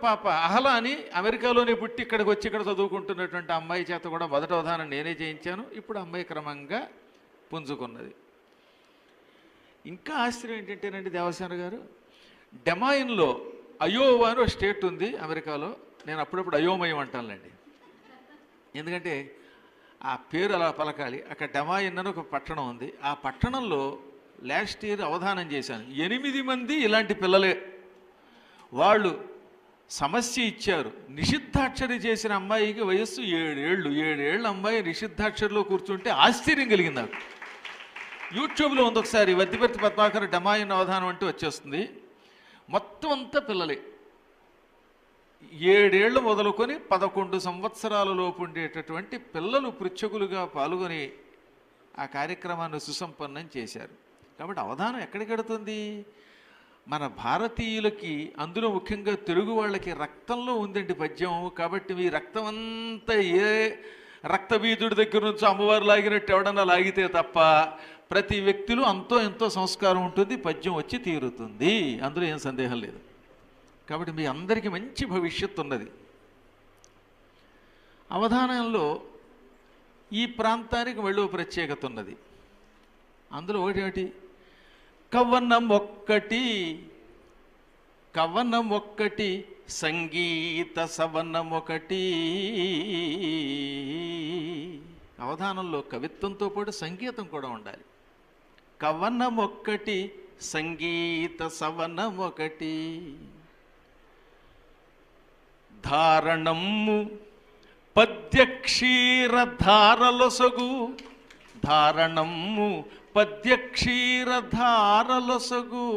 పాప అహల అని అమెరికాలోనే పుట్టి ఇక్కడికి వచ్చి ఇక్కడ చదువుకుంటున్నటువంటి అమ్మాయి చేత కూడా మొదటి అవధానం నేనే చేయించాను. ఇప్పుడు అమ్మాయి క్రమంగా పుంజుకున్నది. ఇంకా ఆశ్చర్యం ఏంటంటేనండి దేవసేన గారు, డెమాయిన్లో అయోవా అని ఒక స్టేట్ ఉంది అమెరికాలో. నేను అప్పుడప్పుడు అయోమయం అంటానులేండి, ఎందుకంటే ఆ పేరు అలా పలకాలి. అక్కడ డెమాయిన్ అని ఒక పట్టణం ఉంది. ఆ పట్టణంలో లాస్ట్ ఇయర్ అవధానం చేశాను. 8 మంది ఇలాంటి పిల్లలే. వాళ్ళు సమస్య ఇచ్చారు. నిషిద్ధాక్షరి చేసిన అమ్మాయికి వయస్సు 7 ఏళ్ళు. 7 ఏళ్ళ అమ్మాయి నిషిద్ధాక్షరిలో కూర్చుంటే ఆశ్చర్యం కలిగింది నాకు. యూట్యూబ్లో ఉంది, ఒకసారి వద్దిపర్తి పద్మాకర్ డెమాయిన్ అవధానం అంటూ వచ్చేస్తుంది. మొత్తం అంతా పిల్లలే. 7 ఏళ్ళు మొదలుకొని 11 సంవత్సరాల లోపు ఉండేటటువంటి పిల్లలు పృచ్ఛకులుగా పాల్గొని ఆ కార్యక్రమాన్ని సుసంపన్నం చేశారు. కాబట్టి అవధానం ఎక్కడికి వెడుతుంది? మన భారతీయులకి, అందులో ముఖ్యంగా తెలుగు వాళ్ళకి రక్తంలో ఉందండి పద్యం. కాబట్టి మీ రక్తం అంతా ఏ రక్తబీజుడి దగ్గర నుంచి అమ్మవారు లాగినట్టు ఎవడన్నా లాగితే తప్ప ప్రతి వ్యక్తిలో అంతో ఎంతో సంస్కారం ఉంటుంది, పద్యం వచ్చి తీరుతుంది, అందులో ఏం సందేహం లేదు. కాబట్టి మీ అందరికీ మంచి భవిష్యత్తు ఉన్నది. అవధానంలో ఈ ప్రాంతానికి మళ్ళీ ప్రత్యేకత ఉన్నది. అందులో ఒకటి కవనమొక్కటి సంగీత సవనమొకటి. అవధానంలో కవిత్వంతో పాటు సంగీతం కూడా ఉండాలి. కవనమొక్కటి సంగీత సవనమొకటి. ధారణము పద్యక్షీరధారలొసగు. ధారణము పద్యక్షీరధారలొసగు.